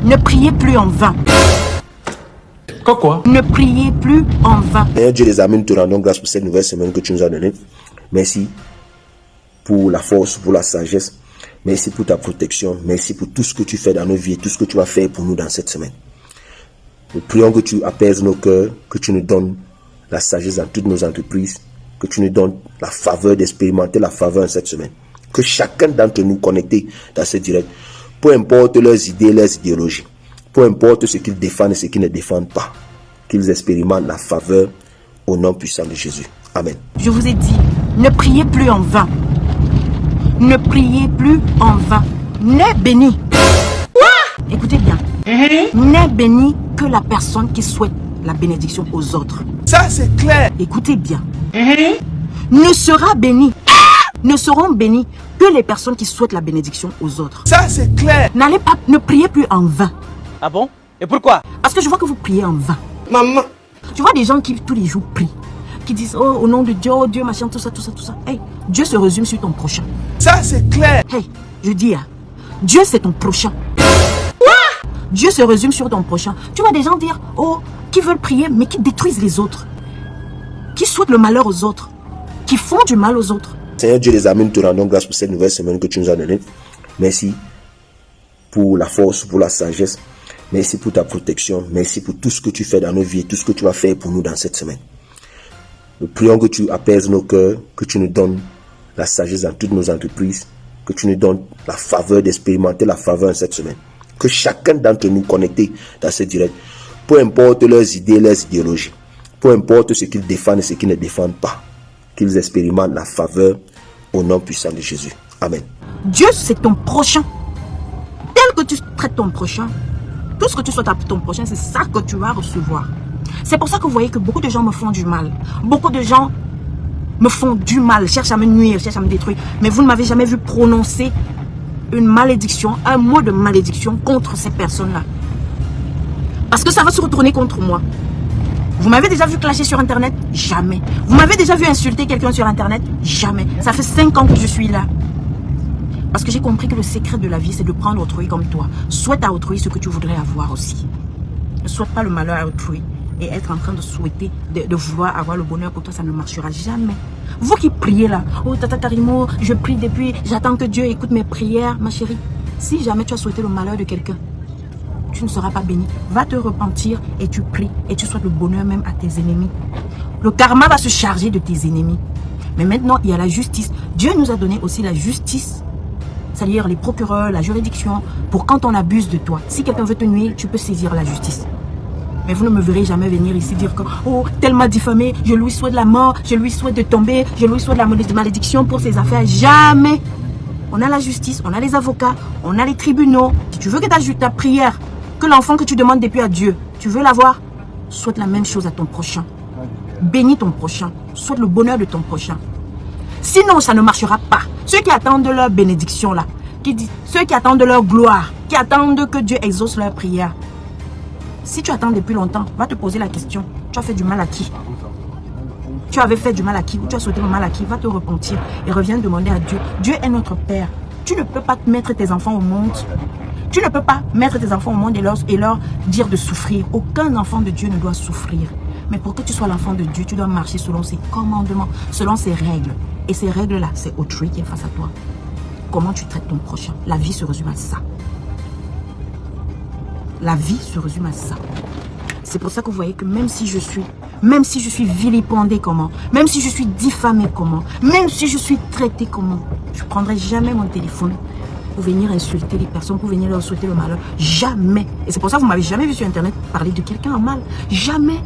Ne priez plus en vain. Quoi? Ne priez plus en vain. Seigneur Dieu, les amis, nous te rendons grâce pour cette nouvelle semaine que tu nous as donnée. Merci pour la force, pour la sagesse. Merci pour ta protection. Merci pour tout ce que tu fais dans nos vies et tout ce que tu vas faire pour nous dans cette semaine. Nous prions que tu apaises nos cœurs, que tu nous donnes la sagesse dans toutes nos entreprises, que tu nous donnes la faveur d'expérimenter la faveur en cette semaine. Que chacun d'entre nous connectés dans ce direct, peu importe leurs idées, leurs idéologies, peu importe ce qu'ils défendent et ce qu'ils ne défendent pas, qu'ils expérimentent la faveur au nom puissant de Jésus. Amen. Je vous ai dit, ne priez plus en vain. Ne priez plus en vain. N'est béni. Écoutez bien. N'est béni que la personne qui souhaite la bénédiction aux autres. Ça, c'est clair. Écoutez bien. Ne sera béni. Ne seront bénis que les personnes qui souhaitent la bénédiction aux autres. Ça, c'est clair. N'allez pas, ne priez plus en vain. Ah bon? Et pourquoi? Parce que je vois que vous priez en vain. Maman. Tu vois des gens qui tous les jours prient, qui disent oh au nom de Dieu, oh Dieu, machin, tout ça. Hey, Dieu se résume sur ton prochain. Ça, c'est clair. Hey, je dis, Dieu c'est ton prochain. Dieu se résume sur ton prochain. Tu vois des gens dire oh, qui veulent prier, mais qui détruisent les autres, qui souhaitent le malheur aux autres, qui font du mal aux autres. Seigneur Dieu, les amis, nous te rendons grâce pour cette nouvelle semaine que tu nous as donnée. Merci pour la force, pour la sagesse. Merci pour ta protection. Merci pour tout ce que tu fais dans nos vies et tout ce que tu vas faire pour nous dans cette semaine. Nous prions que tu apaises nos cœurs, que tu nous donnes la sagesse dans toutes nos entreprises, que tu nous donnes la faveur d'expérimenter la faveur en cette semaine. Que chacun d'entre nous connectés dans ce direct, peu importe leurs idées, leurs idéologies, peu importe ce qu'ils défendent et ce qu'ils ne défendent pas, qu'ils expérimentent la faveur au nom puissant de Jésus. Amen. Dieu c'est ton prochain. Tel que tu traites ton prochain, tout ce que tu souhaites à ton prochain, c'est ça que tu vas recevoir. C'est pour ça que vous voyez que beaucoup de gens me font du mal. Beaucoup de gens me font du mal, cherchent à me nuire, cherchent à me détruire. Mais vous ne m'avez jamais vu prononcer une malédiction, un mot de malédiction contre ces personnes-là. Parce que ça va se retourner contre moi. Vous m'avez déjà vu clasher sur Internet? Jamais. Vous m'avez déjà vu insulter quelqu'un sur Internet? Jamais. Ça fait 5 ans que je suis là. Parce que j'ai compris que le secret de la vie, c'est de prendre autrui comme toi. Souhaite à autrui ce que tu voudrais avoir aussi. Ne souhaite pas le malheur à autrui. Et être en train de souhaiter, de vouloir avoir le bonheur pour toi, ça ne marchera jamais. Vous qui priez là, oh Tata Karimo, je prie depuis, j'attends que Dieu écoute mes prières, ma chérie. Si jamais tu as souhaité le malheur de quelqu'un, tu ne seras pas béni. Va te repentir et tu pries et tu souhaites le bonheur même à tes ennemis. Le karma va se charger de tes ennemis. Mais maintenant, il y a la justice. Dieu nous a donné aussi la justice, c'est-à-dire les procureurs, la juridiction, pour quand on abuse de toi. Si quelqu'un veut te nuire, tu peux saisir la justice. Mais vous ne me verrez jamais venir ici dire que oh, tel m'a diffamé, je lui souhaite la mort, je lui souhaite de tomber, je lui souhaite la malédiction pour ses affaires. Jamais. On a la justice, on a les avocats, on a les tribunaux. Si tu veux que ta prière, que l'enfant que tu demandes depuis à Dieu, tu veux l'avoir, souhaite la même chose à ton prochain. Bénis ton prochain, souhaite le bonheur de ton prochain. Sinon, ça ne marchera pas. Ceux qui attendent leur bénédiction là, ceux qui attendent leur gloire, qui attendent que Dieu exauce leur prière. Si tu attends depuis longtemps, va te poser la question, tu as fait du mal à qui? Tu avais fait du mal à qui? Ou tu as souhaité le mal à qui? Va te repentir et reviens demander à Dieu. Dieu est notre Père. Tu ne peux pas mettre tes enfants au monde. Tu ne peux pas mettre tes enfants au monde et leur dire de souffrir. Aucun enfant de Dieu ne doit souffrir. Mais pour que tu sois l'enfant de Dieu, tu dois marcher selon ses commandements, selon ses règles. Et ces règles-là, c'est autrui qui est face à toi. Comment tu traites ton prochain? La vie se résume à ça. La vie se résume à ça. C'est pour ça que vous voyez que même si je suis vilipendée comment, même si je suis diffamée comment, même si je suis traitée comment, je ne prendrai jamais mon téléphone pour venir insulter les personnes, pour venir leur souhaiter le malheur. Jamais. Et c'est pour ça que vous ne m'avez jamais vu sur Internet parler de quelqu'un en mal. Jamais.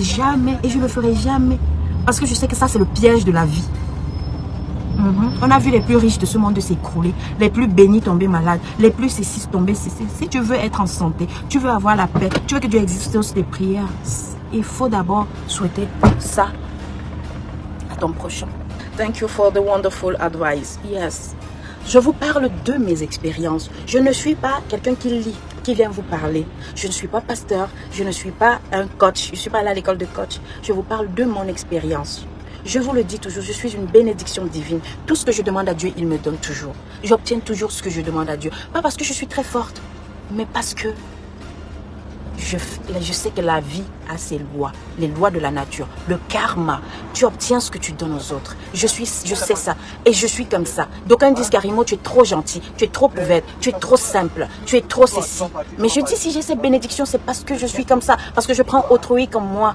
Jamais. Et je ne le ferai jamais. Parce que je sais que ça, c'est le piège de la vie. On a vu les plus riches de ce monde s'écrouler, les plus bénis tomber malades, les plus cécis tomber cécis. Si tu veux être en santé, tu veux avoir la paix, tu veux que Dieu existe aussi des prières, il faut d'abord souhaiter ça à ton prochain. Thank you for the wonderful advice. Yes. Je vous parle de mes expériences. Je ne suis pas quelqu'un qui lit, qui vient vous parler. Je ne suis pas pasteur, je ne suis pas un coach, je ne suis pas allé à l'école de coach. Je vous parle de mon expérience. Je vous le dis toujours, je suis une bénédiction divine. Tout ce que je demande à Dieu, il me donne toujours. J'obtiens toujours ce que je demande à Dieu. Pas parce que je suis très forte, mais parce que je sais que la vie a ses lois, les lois de la nature, le karma. Tu obtiens ce que tu donnes aux autres. Je sais ça et je suis comme ça. D'aucuns disent Karimo, tu es trop gentil, tu es trop buvette, tu es trop simple, tu es trop ceci. Mais je dis si j'ai cette bénédiction, c'est parce que je suis comme ça, parce que je prends autrui comme moi.